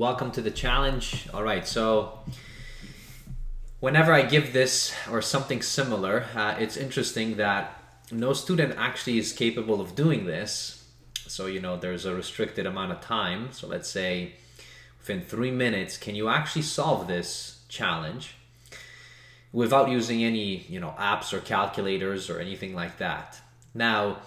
Welcome to the challenge. All right, so whenever I give this or something similar, it's interesting that no student actually is capable of doing this. So, there's a restricted amount of time. So let's say within 3 minutes, can you actually solve this challenge without using any, apps or calculators or anything like that? Now,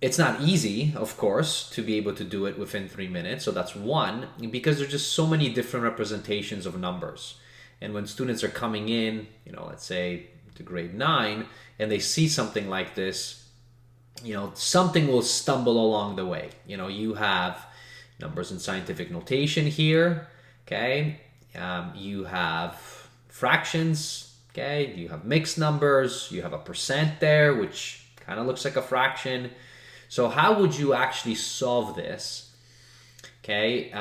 it's not easy, of course, to be able to do it within 3 minutes. So that's one, because there's just so many different representations of numbers. And when students are coming in, let's say to grade 9, and they see something like this, something will stumble along the way. You have numbers in scientific notation here, okay? You have fractions, okay? You have mixed numbers, you have a percent there, which kind of looks like a fraction. So how would you actually solve this? Okay,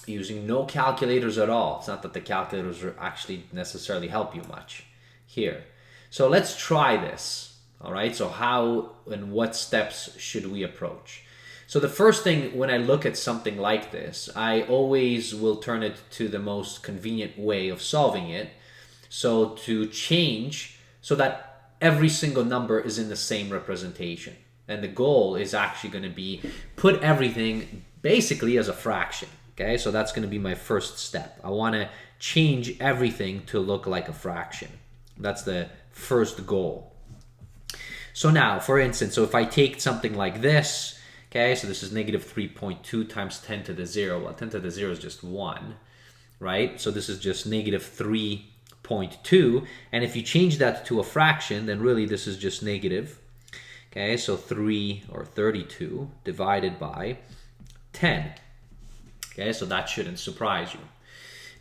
using no calculators at all. It's not that the calculators are actually necessarily help you much here. So let's try this. All right, so how and what steps should we approach? So the first thing, when I look at something like this, I always will turn it to the most convenient way of solving it. So to change so that every single number is in the same representation. And the goal is actually going to be put everything basically as a fraction. Okay, so that's going to be my first step. I want to change everything to look like a fraction. That's the first goal. So now, for instance, so if I take something like this, okay, so this is negative 3.2 times 10 to the 0. Well, 10 to the 0 is just 1, right? So this is just negative 3.2. And if you change that to a fraction, then really this is just negative. Okay, so 3 or 32 divided by 10. Okay, so that shouldn't surprise you.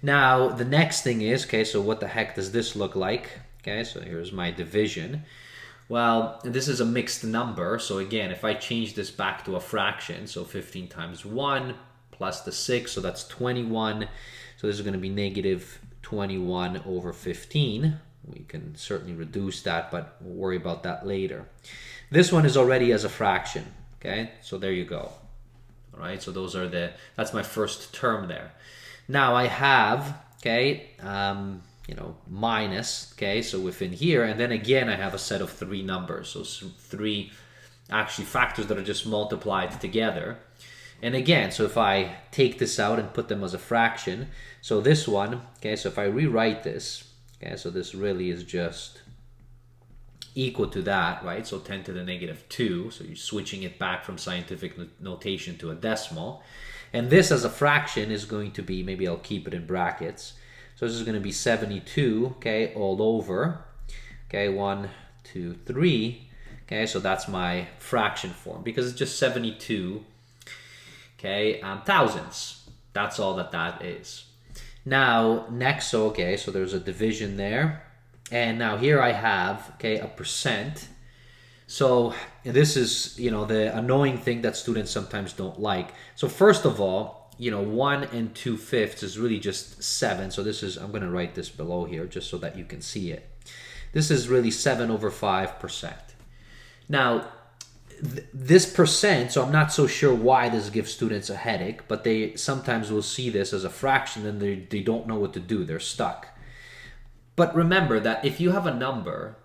Now, the next thing is, okay, so what the heck does this look like? Okay, so here's my division. Well, this is a mixed number. So again, if I change this back to a fraction, so 15 times 1 plus the 6, so that's 21. So this is going to be negative 21 over 15. We can certainly reduce that, but we'll worry about that later. This one is already as a fraction, okay? So there you go. All right, so that's my first term there. Now I have, okay, minus, okay, so within here, and then again I have a set of 3 numbers, so 3 actually factors that are just multiplied together. And again, so if I take this out and put them as a fraction, so this one, okay, so if I rewrite this, okay, so this really is just equal to that, right? So 10 to the negative 2. So you're switching it back from scientific notation to a decimal. And this as a fraction is going to be, maybe I'll keep it in brackets. So this is going to be 72, okay, all over. Okay, 1, 2, 3. Okay, so that's my fraction form because it's just 72, okay, thousandths. That's all that is. Now, next, so there's a division there. And now here I have, okay, a percent. So this is, the annoying thing that students sometimes don't like. So first of all, 1 and 2/5 is really just 7. So this is, I'm going to write this below here just so that you can see it. This is really 7 over 5%. Now, this percent, so I'm not so sure why this gives students a headache, but they sometimes will see this as a fraction and they don't know what to do. They're stuck. But remember that if you have a number,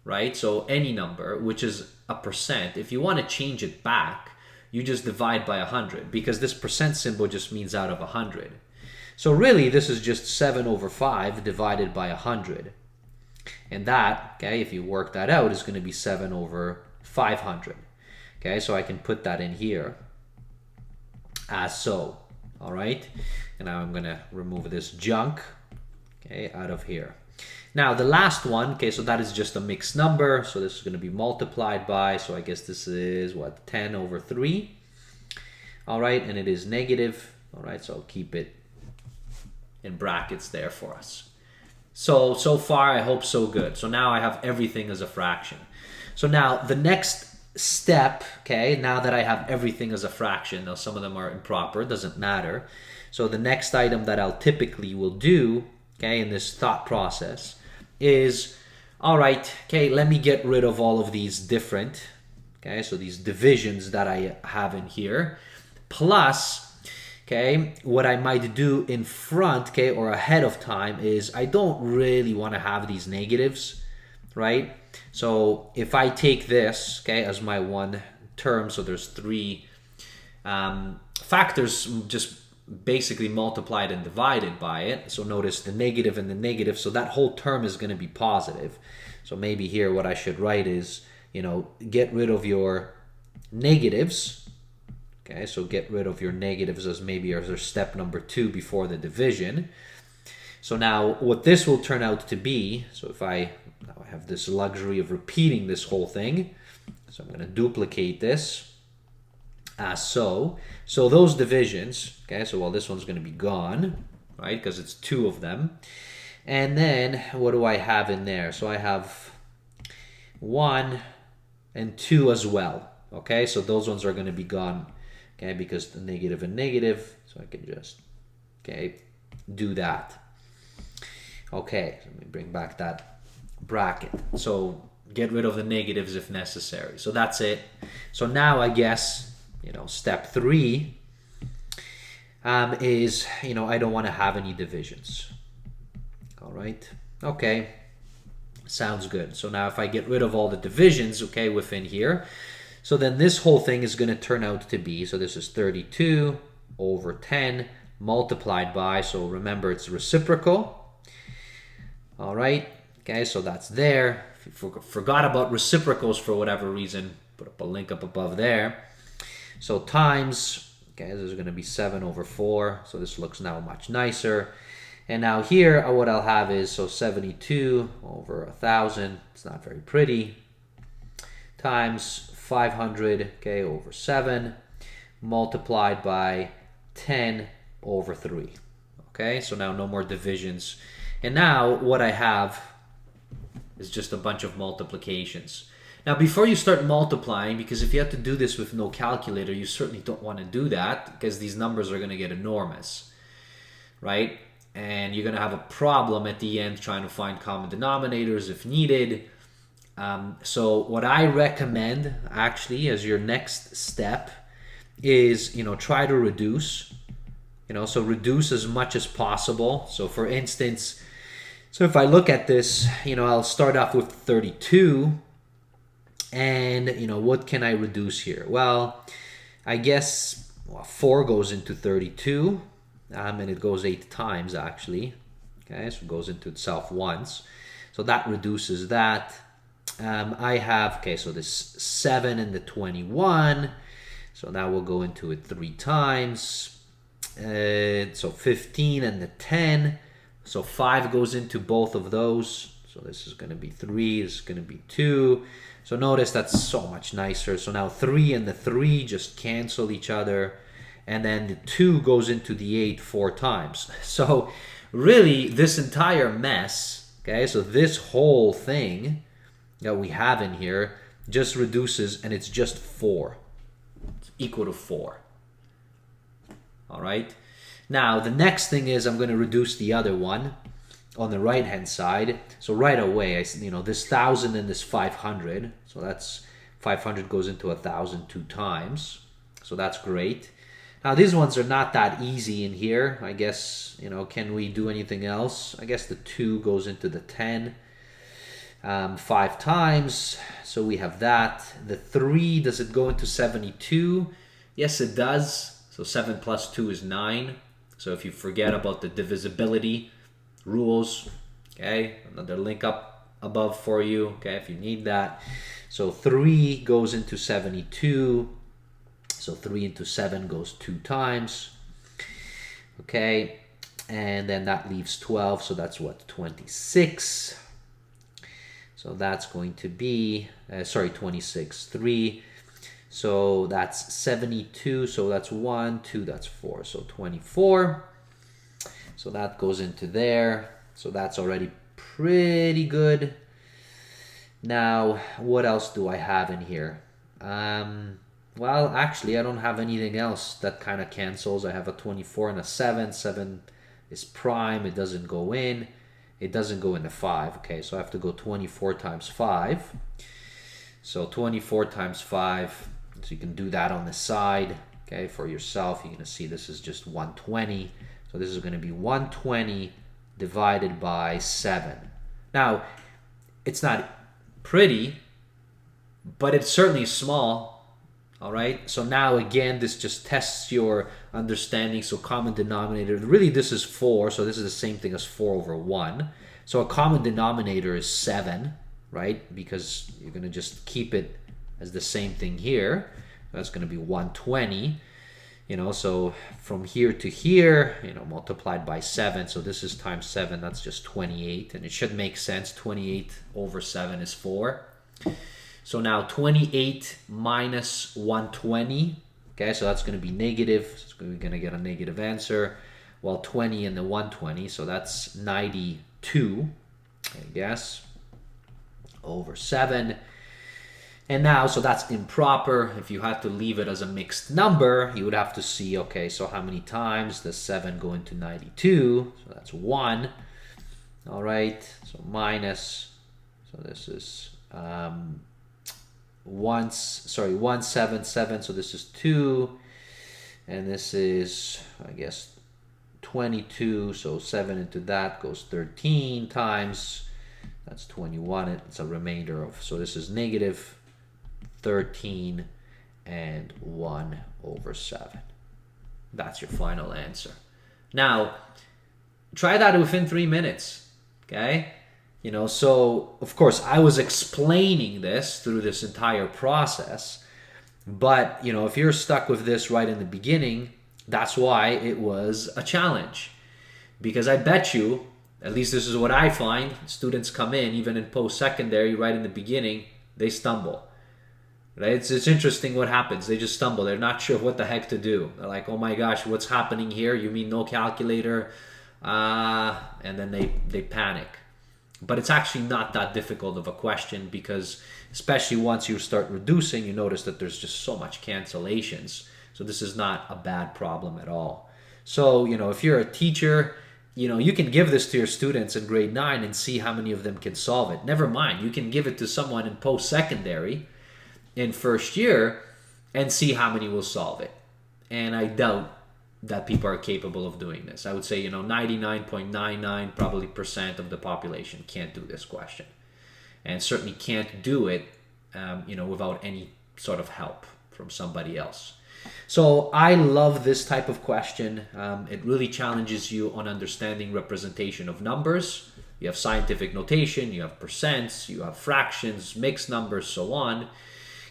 right, so any number, which is a percent, if you want to change it back, you just divide by 100 because this percent symbol just means out of 100. So really, this is just 7 over 5 divided by 100. And that, okay, if you work that out, is going to be 7 over 500. Okay, so I can put that in here as so, all right? And now I'm going to remove this junk, okay, out of here. Now the last one, okay, so that is just a mixed number. So this is going to be multiplied by, so I guess this is what, 10 over 3. All right, and it is negative. All right, so I'll keep it in brackets there for us. So far I hope so good. So now I have everything as a fraction. So now the next step, okay, now that I have everything as a fraction, now some of them are improper, doesn't matter. So the next item that I'll typically will do, okay, in this thought process is, all right, okay, let me get rid of all of these different, okay, so these divisions that I have in here, plus okay, what I might do in front, okay, or ahead of time is I don't really want to have these negatives, right? So if I take this, okay, as my one term, so there's three factors just basically multiplied and divided by it. So notice the negative and the negative, so that whole term is going to be positive. So maybe here what I should write is, get rid of your negatives. Okay, so get rid of your negatives as maybe as our step number 2 before the division. So now what this will turn out to be, so if now I have this luxury of repeating this whole thing, so I'm going to duplicate this as so. So those divisions, okay, so well, this one's going to be gone, right, because it's 2 of them. And then what do I have in there? So I have 1 and 2 as well, okay, so those ones are going to be gone, okay, because the negative and negative, so I can just, okay, do that. Okay, so let me bring back that bracket. So get rid of the negatives if necessary. So that's it. So now I guess, step 3 is, I don't want to have any divisions. All right, okay, sounds good. So now if I get rid of all the divisions, okay, within here, so then this whole thing is going to turn out to be, so this is 32 over 10 multiplied by, so remember it's reciprocal. All right, okay, so that's there. If you forgot about reciprocals for whatever reason, put up a link up above there. So times, okay, this is going to be 7 over 4, so this looks now much nicer. And now here, what I'll have is, so 72 over 1,000, it's not very pretty, times 500, okay, over 7, multiplied by 10 over 3. Okay, so now no more divisions. And now what I have is just a bunch of multiplications. Now before you start multiplying, because if you have to do this with no calculator, you certainly don't want to do that because these numbers are going to get enormous, right? And you're going to have a problem at the end trying to find common denominators if needed. So what I recommend actually as your next step is, try to reduce, so reduce as much as possible. So for instance, so if I look at this, I'll start off with 32 and, what can I reduce here? Well, I guess 4 goes into 32 and it goes 8 times actually. Okay, so it goes into itself once. So that reduces that. I have, okay, so this 7 and the 21. So now we'll go into it 3 times. So 15 and the 10. So 5 goes into both of those. So this is going to be 3, this is going to be 2. So notice that's so much nicer. So now 3 and the 3 just cancel each other. And then the 2 goes into the 8 4 times. So really this entire mess, okay, so this whole thing that we have in here just reduces and it's just 4. It's equal to 4. All right. Now the next thing is I'm going to reduce the other one on the right hand side. So right away, this 1,000 and this 500. So that's 500 goes into 1,000 2 times. So that's great. Now these ones are not that easy in here. I guess, can we do anything else? I guess the 2 goes into the 10. 5 times, so we have that. The 3, does it go into 72? Yes, it does. So 7 plus 2 is 9. So if you forget about the divisibility rules, okay, another link up above for you, okay, if you need that. So 3 goes into 72. So 3 into 7 goes 2 times. Okay, and then that leaves 12, so that's what, 26. So that's going to be, 26, 3. So that's 72. So that's 1, 2, that's 4. So 24. So that goes into there. So that's already pretty good. Now, what else do I have in here? Well, actually, I don't have anything else that kind of cancels. I have a 24 and a 7. 7 is prime. It doesn't go in. It doesn't go into 5. Okay, so I have to go 24 times 5. So 24 times 5. So you can do that on the side. Okay, for yourself, you're going to see this is just 120. So this is going to be 120 divided by 7. Now, it's not pretty, but it's certainly small. All right, so now again, this just tests your understanding. So common denominator, really this is 4, so this is the same thing as 4 over 1. So a common denominator is 7, right? Because you're going to just keep it as the same thing here. That's going to be 120. So from here to here, multiplied by 7. So this is times 7. That's just 28. And it should make sense. 28 over 7 is 4. So now 28 minus 120. Okay, so that's going to be negative. So we're going to get a negative answer. Well, 20 and the 120. So that's 92, I guess, over 7. And now, so that's improper. If you had to leave it as a mixed number, you would have to see, okay, so how many times does 7 go into 92? So that's 1. All right, so minus, so this is 177, so this is 2. And this is, I guess, 22, so 7 into that goes 13 times. That's 21. It's a remainder of, so this is negative 13 and 1 over 7. That's your final answer. Now, try that within 3 minutes, okay? So, of course, I was explaining this through this entire process, but, if you're stuck with this right in the beginning, that's why it was a challenge. Because I bet you, at least this is what I find, students come in, even in post-secondary, right in the beginning, they stumble. Right? It's interesting what happens. They just stumble. They're not sure what the heck to do. They're like, oh my gosh, what's happening here? You mean no calculator? And then they panic. But it's actually not that difficult of a question because especially once you start reducing, you notice that there's just so much cancellations. So this is not a bad problem at all. So, if you're a teacher, you can give this to your students in grade 9 and see how many of them can solve it. Never mind, you can give it to someone in post-secondary in first year and see how many will solve it. And I doubt that people are capable of doing this. I would say, 99.99 probably percent of the population can't do this question. And certainly can't do it, without any sort of help from somebody else. So I love this type of question. It really challenges you on understanding representation of numbers. You have scientific notation, you have percents, you have fractions, mixed numbers, so on.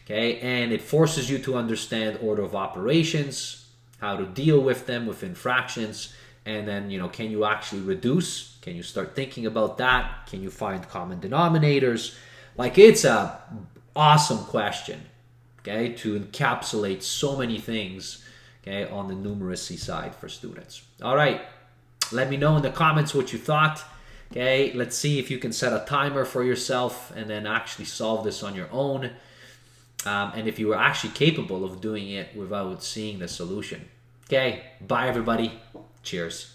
Okay, and it forces you to understand order of operations, how to deal with them within fractions, and then, can you actually reduce? Can you start thinking about that? Can you find common denominators? Like, it's a awesome question, okay, to encapsulate so many things, okay, on the numeracy side for students. All right, let me know in the comments what you thought. Okay, let's see if you can set a timer for yourself and then actually solve this on your own. And if you were actually capable of doing it without seeing the solution. Okay, bye everybody. Cheers.